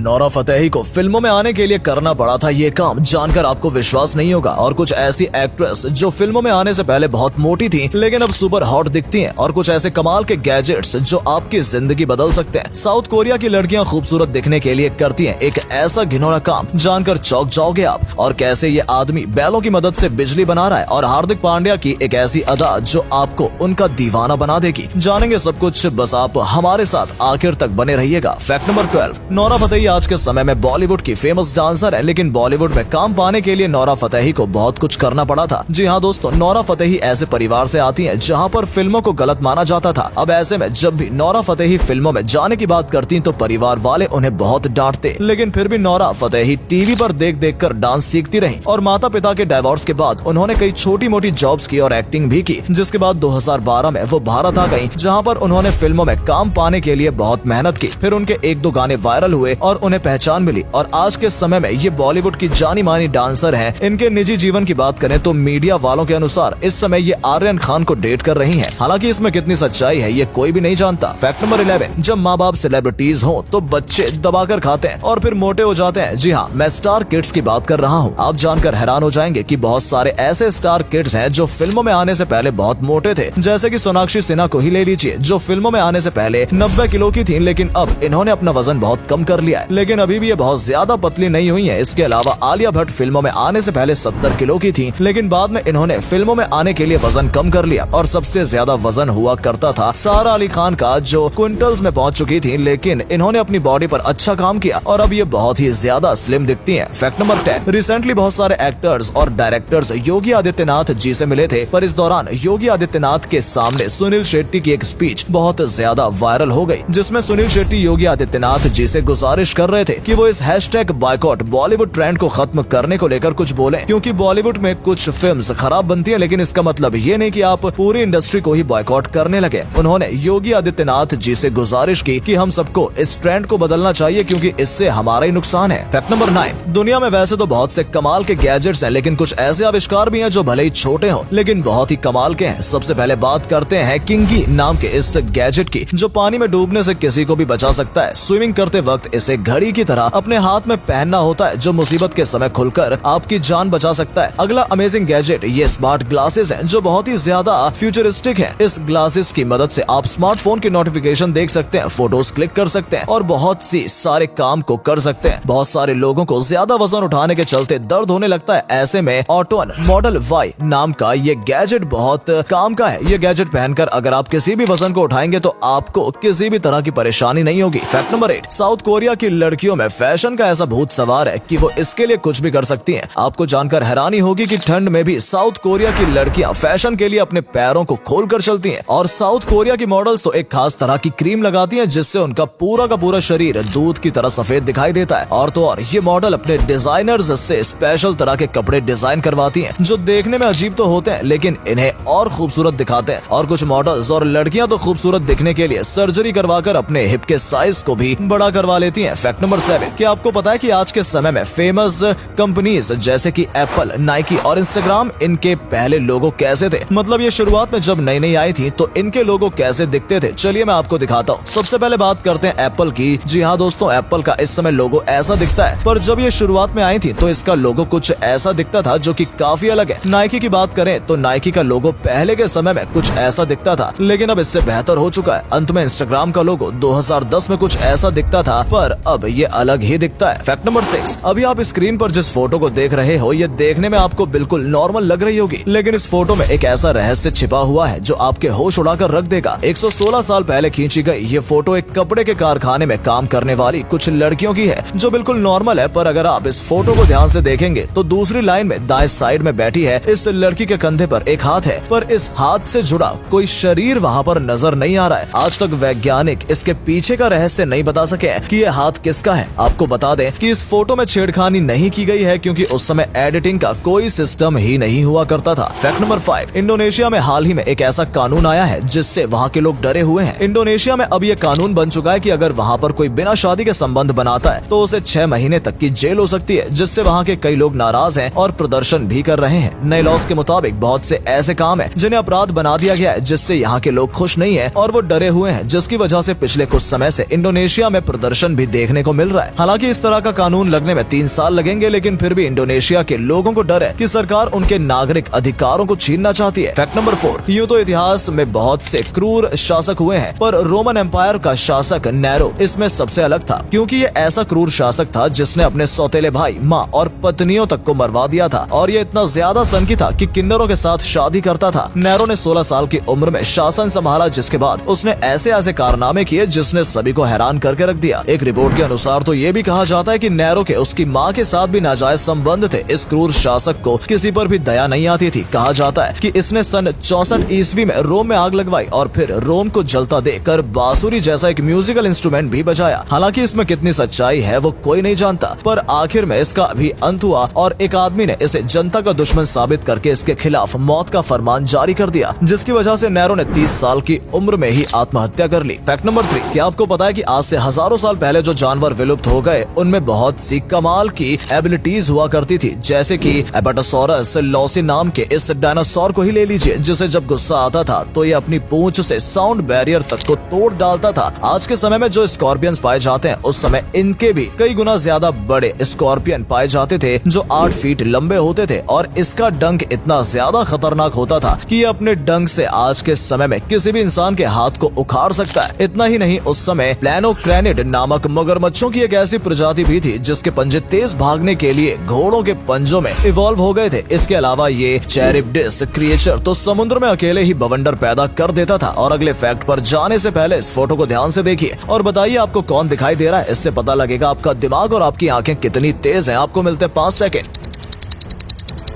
Nora Fatehi को फिल्मों में आने के लिए करना पड़ा था ये काम, जानकर आपको विश्वास नहीं होगा। और कुछ ऐसी एक्ट्रेस जो फिल्मों में आने से पहले बहुत मोटी थी लेकिन अब सुपर हॉट दिखती हैं, और कुछ ऐसे कमाल के गैजेट्स जो आपकी जिंदगी बदल सकते हैं। साउथ कोरिया की लड़कियां खूबसूरत दिखने के लिए करती हैं एक ऐसा घिनौना काम, जानकर चौंक जाओगे आप। और कैसे ये आदमी बैलों की मदद से बिजली बना रहा है, और हार्दिक पांड्या की एक ऐसी अदा जो आपको उनका दीवाना बना देगी। जानेंगे सब कुछ, बस आप हमारे साथ आखिर तक बने रहिएगा। फैक्ट नंबर 12, नोरा फतेही आज के समय में बॉलीवुड की फेमस डांसर है, लेकिन बॉलीवुड में काम पाने के लिए नोरा फतेही को बहुत कुछ करना पड़ा था। जी हाँ दोस्तों, नोरा फतेही ऐसे परिवार से आती हैं जहां पर फिल्मों को गलत माना जाता था। अब ऐसे में जब भी नोरा फतेही फिल्मों में जाने की बात करती तो परिवार वाले उन्हें बहुत डांटते, लेकिन फिर भी नोरा फतेही टीवी पर देख देख कर डांस सीखती रही। और माता पिता के डाइवोर्स के बाद उन्होंने कई छोटी मोटी जॉब्स की और एक्टिंग भी की, जिसके बाद 2012 में वो भारत आ गयी, जहाँ पर उन्होंने फिल्मों में काम पाने के लिए बहुत मेहनत की। फिर उनके एक दो गाने वायरल हुए और उन्हें पहचान मिली, और आज के समय में ये बॉलीवुड की जानी मानी डांसर हैं। इनके निजी जीवन की बात करें तो मीडिया वालों के अनुसार इस समय ये आर्यन खान को डेट कर रही हैं। हालांकि इसमें कितनी सच्चाई है ये कोई भी नहीं जानता। फैक्ट नंबर 11, जब माँ बाप सेलिब्रिटीज हो तो बच्चे दबाकर खाते हैं और फिर मोटे हो जाते हैं। जी हाँ, मैं स्टार किड्स की बात कर रहा हूँ। आप जानकर हैरान हो जाएंगे कि बहुत सारे ऐसे स्टार किड्स हैं जो फिल्मों में आने से पहले बहुत मोटे थे, जैसे कि सोनाक्षी सिन्हा को ही ले लीजिए, जो फिल्मों में आने से पहले 90 किलो की थी, लेकिन अब इन्होंने अपना वजन बहुत कम कर लिया है, लेकिन अभी भी ये बहुत ज्यादा पतली नहीं हुई है। इसके अलावा आलिया भट्ट फिल्मों में आने से पहले 70 किलो की थी, लेकिन बाद में इन्होंने फिल्मों में आने के लिए वजन कम कर लिया। और सबसे ज्यादा वजन हुआ करता था सारा अली खान का, जो क्विंटल्स में पहुंच चुकी थी, लेकिन इन्होंने अपनी बॉडी पर अच्छा काम किया और अब ये बहुत ही ज्यादा स्लिम दिखती हैं। फैक्ट नंबर 10, रिसेंटली बहुत सारे एक्टर्स और डायरेक्टर्स योगी आदित्यनाथ जी से मिले थे, पर इस दौरान योगी आदित्यनाथ के सामने सुनील शेट्टी की एक स्पीच बहुत ज्यादा वायरल हो गई, जिसमें सुनील शेट्टी योगी आदित्यनाथ जी से गुजारिश कर रहे थे कि वो इस हैशटैग बॉयकॉट बॉलीवुड ट्रेंड को खत्म करने को लेकर कुछ बोले, क्योंकि बॉलीवुड में कुछ फिल्म्स खराब बनती है, लेकिन इसका मतलब ये नहीं कि आप पूरी इंडस्ट्री को ही बॉयकॉट करने लगे। उन्होंने योगी आदित्यनाथ जी से गुजारिश की कि हम सबको इस ट्रेंड को बदलना चाहिए, क्योंकि इससे हमारा ही नुकसान है। फैक्ट नंबर 9, दुनिया में वैसे तो बहुत से कमाल के गैजेट्स हैं, लेकिन कुछ ऐसे आविष्कार भी हैं जो भले ही छोटे हों लेकिन बहुत ही कमाल के हैं। सबसे पहले बात करते हैं किंगी नाम के इस गैजेट की, जो पानी में डूबने से किसी को भी बचा सकता है। स्विमिंग करते वक्त इसे घड़ी की तरह अपने हाथ में पहनना होता है, जो मुसीबत के समय खुलकर आपकी जान बचा सकता है। अगला अमेजिंग गैजेट ये स्मार्ट ग्लासेस हैं, जो बहुत ही ज्यादा फ्यूचरिस्टिक हैं। इस ग्लासेस की मदद से आप स्मार्टफोन की नोटिफिकेशन देख सकते हैं, फोटोज क्लिक कर सकते हैं और बहुत सी सारे काम को कर सकते हैं। बहुत सारे लोगों को ज्यादा वजन उठाने के चलते दर्द होने लगता है, ऐसे में ऑटोन मॉडल वाई नाम का ये गैजेट बहुत काम का है। ये गैजेट पहनकर अगर आप किसी भी वजन को उठाएंगे तो आपको किसी भी तरह की परेशानी नहीं होगी। फैक्ट नंबर 8, साउथ कोरिया की लड़कियों में फैशन का ऐसा भूत सवार है कि वो इसके लिए कुछ भी कर सकती हैं। आपको जानकर हैरानी होगी कि ठंड में भी साउथ कोरिया की लड़कियां फैशन के लिए अपने पैरों को खोलकर चलती हैं, और साउथ कोरिया की मॉडल्स तो एक खास तरह की क्रीम लगाती हैं, जिससे उनका पूरा का पूरा शरीर दूध की तरह सफेद दिखाई देता है। और तो और ये मॉडल अपने डिजाइनर्स से स्पेशल तरह के कपड़े डिजाइन करवाती हैं, जो देखने में अजीब तो होते हैं लेकिन इन्हें और खूबसूरत दिखाते हैं। और कुछ मॉडल्स और लड़कियां तो खूबसूरत दिखने के लिए सर्जरी करवाकर अपने हिप के साइज को भी बड़ा करवा लेती हैं। फैक्ट नंबर 7, क्या आपको पता है कि आज के समय में फेमस कंपनीज जैसे कि एप्पल, नाइकी और इंस्टाग्राम, इनके पहले लोगो कैसे थे? मतलब ये शुरुआत में जब नई नई आई थी तो इनके लोगो कैसे दिखते थे, चलिए मैं आपको दिखाता हूँ। सबसे पहले बात करते हैं एप्पल की। जी हाँ दोस्तों, एप्पल का इस समय लोगो ऐसा दिखता है, पर जब ये शुरुआत में आई थी तो इसका लोगो कुछ ऐसा दिखता था, जो कि काफी अलग है। नाइकी की बात करें तो नाइकी का लोगो पहले के समय में कुछ ऐसा दिखता था, लेकिन अब इससे बेहतर हो चुका है। अंत में इंस्टाग्राम का लोगो 2010 में कुछ ऐसा दिखता था, पर अब ये अलग ही दिखता है। फैक्ट नंबर 6, अभी आप स्क्रीन पर जिस फोटो को देख रहे हो ये देखने में आपको बिल्कुल नॉर्मल लग रही होगी, लेकिन इस फोटो में एक ऐसा रहस्य छिपा हुआ है जो आपके होश उड़ाकर रख देगा। 116 साल पहले खींची गई ये फोटो एक कपड़े के कारखाने में काम करने वाली कुछ लड़कियों की है, जो बिल्कुल नॉर्मल है, पर अगर आप इस फोटो को ध्यान से देखेंगे तो दूसरी लाइन में दाएं साइड में बैठी है इस लड़की के कंधे पर एक हाथ है, पर इस हाथ से जुड़ा कोई शरीर वहाँ पर नजर नहीं आ रहा है। आज तक वैज्ञानिक इसके पीछे का रहस्य नहीं बता सके कि ये हाथ किसका है। आपको बता दें कि इस फोटो में छेड़खानी नहीं की गई है, क्योंकि उस समय एडिटिंग का कोई सिस्टम ही नहीं हुआ करता था। फैक्ट नंबर 5, इंडोनेशिया में हाल ही में एक ऐसा कानून आया है जिससे वहाँ के लोग डरे हुए हैं। इंडोनेशिया में अब ये कानून बन चुका है कि अगर वहाँ पर कोई बिना शादी के संबंध बनाता है तो उसे 6 महीने तक की जेल हो सकती है, जिससे वहाँ के कई लोग नाराज हैं और प्रदर्शन भी कर रहे हैं। नए लॉस के मुताबिक बहुत से ऐसे काम हैं जिन्हें अपराध बना दिया गया है, जिससे यहाँ के लोग खुश नहीं है और वो डरे हुए हैं, जिसकी वजह से पिछले कुछ समय से इंडोनेशिया में प्रदर्शन भी देखने देखने को मिल रहा है। हालांकि इस तरह का कानून लगने में 3 साल लगेंगे, लेकिन फिर भी इंडोनेशिया के लोगों को डर है कि सरकार उनके नागरिक अधिकारों को छीनना चाहती है। फैक्ट नंबर 4, यूं तो इतिहास में बहुत से क्रूर शासक हुए हैं, पर रोमन एम्पायर का शासक नेरो इसमें सबसे अलग था, क्योंकि ये ऐसा क्रूर शासक था जिसने अपने सौतेले भाई, माँ और पत्नियों तक को मरवा दिया था, और ये इतना ज्यादा सनकी था कि किन्नरों के साथ शादी करता था। नेरो ने 16 साल की उम्र में शासन संभाला, जिसके बाद उसने ऐसे ऐसे कारनामे किए जिसने सभी को हैरान करके रख दिया। एक रिपोर्ट के अनुसार तो ये भी कहा जाता है कि नेरो के उसकी माँ के साथ भी नाजायज संबंध थे। इस क्रूर शासक को किसी पर भी दया नहीं आती थी। कहा जाता है कि इसने सन 64 ईस्वी में रोम में आग लगवाई और फिर रोम को जलता देखकर बांसुरी जैसा एक म्यूजिकल इंस्ट्रूमेंट भी बजाया। हालांकि इसमें कितनी सच्चाई है वो कोई नहीं जानता, पर आखिर में इसका भी अंत हुआ और एक आदमी ने इसे जनता का दुश्मन साबित करके इसके खिलाफ मौत का फरमान जारी कर दिया, जिसकी वजह से नेरो ने 30 साल की उम्र में ही आत्महत्या कर ली। फैक्ट नंबर 3, क्या आपको पता है कि आज से हजारों साल पहले जो जानवर विलुप्त हो गए उनमें बहुत सी कमाल की एबिलिटीज हुआ करती थी, जैसे कि एबाटासोरस लॉसी नाम के इस डायनासोर को ही ले लीजिए, जिसे जब गुस्सा आता था तो ये अपनी पूंछ से साउंड बैरियर तक को तोड़ डालता था। आज के समय में जो स्कॉर्पियंस पाए जाते हैं उस समय इनके भी कई गुना ज्यादा बड़े स्कॉर्पियन पाए जाते थे जो 8 फीट लंबे होते थे, और इसका डंक इतना ज्यादा खतरनाक होता था कि ये अपने डंक से आज के समय में किसी भी इंसान के हाथ को उखाड़ सकता है। इतना ही नहीं, उस समय प्लेनोक्रेनिड नामक मगरमच्छों की एक ऐसी प्रजाति भी थी जिसके पंजे तेज भागने के लिए घोड़ों के पंजों में इवॉल्व हो गए थे। इसके अलावा ये चैरिप्टिस क्रिएचर तो समुद्र में अकेले ही बवंडर पैदा कर देता था। और अगले फैक्ट पर जाने से पहले इस फोटो को ध्यान से देखिए और बताइए आपको कौन दिखाई दे रहा है। इससे पता लगेगा आपका दिमाग और आपकी आंखें कितनी तेज हैं। आपको मिलते हैं 5 सेकंड।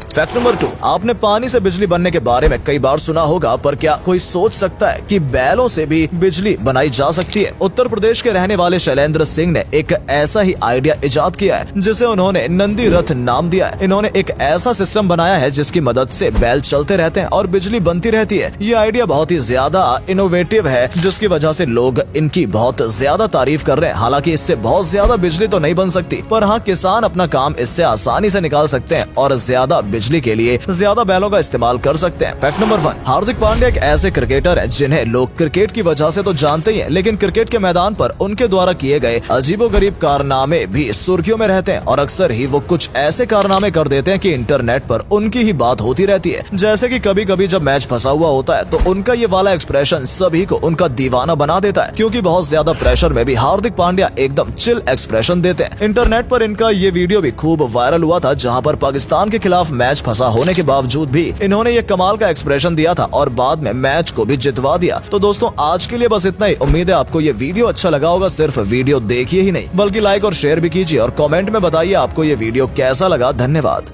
फैक्ट नंबर 2, आपने पानी से बिजली बनने के बारे में कई बार सुना होगा, पर क्या कोई सोच सकता है कि बैलों से भी बिजली बनाई जा सकती है? उत्तर प्रदेश के रहने वाले शैलेंद्र सिंह ने एक ऐसा ही आइडिया इजाद किया है जिसे उन्होंने नंदी रथ नाम दिया है। इन्होंने एक ऐसा सिस्टम बनाया है जिसकी मदद से बैल चलते रहते हैं और बिजली बनती रहती है। ये आइडिया बहुत ही ज्यादा इनोवेटिव है, जिसकी वजह से लोग इनकी बहुत ज्यादा तारीफ कर रहे हैं। हालांकि इससे बहुत ज्यादा बिजली तो नहीं बन सकती, पर हाँ, किसान अपना काम इससे आसानी से निकाल सकते हैं और ज्यादा बिजली के लिए ज्यादा बैलों का इस्तेमाल कर सकते हैं। फैक्ट नंबर 1, हार्दिक पांड्या एक ऐसे क्रिकेटर है जिन्हें लोग क्रिकेट की वजह से तो जानते ही हैं, लेकिन क्रिकेट के मैदान पर उनके द्वारा किए गए अजीबोगरीब कारनामे भी सुर्खियों में रहते हैं, और अक्सर ही वो कुछ ऐसे कारनामे कर देते हैं कि इंटरनेट पर उनकी ही बात होती रहती है। जैसे कि कभी कभी जब मैच फंसा हुआ होता है तो उनका ये वाला एक्सप्रेशन सभी को उनका दीवाना बना देता है, क्योंकि बहुत ज्यादा प्रेशर में भी हार्दिक पांड्या एकदम चिल एक्सप्रेशन देते हैं। इंटरनेट पर इनका ये वीडियो भी खूब वायरल हुआ था, जहाँ पर पाकिस्तान के खिलाफ मैच फंसा होने के बावजूद भी इन्होंने ये कमाल का एक्सप्रेशन दिया था और बाद में मैच को भी जितवा दिया। तो दोस्तों, आज के लिए बस इतना ही। उम्मीद है आपको ये वीडियो अच्छा लगा होगा। सिर्फ वीडियो देखिए ही नहीं बल्कि लाइक और शेयर भी कीजिए और कमेंट में बताइए आपको ये वीडियो कैसा लगा। धन्यवाद।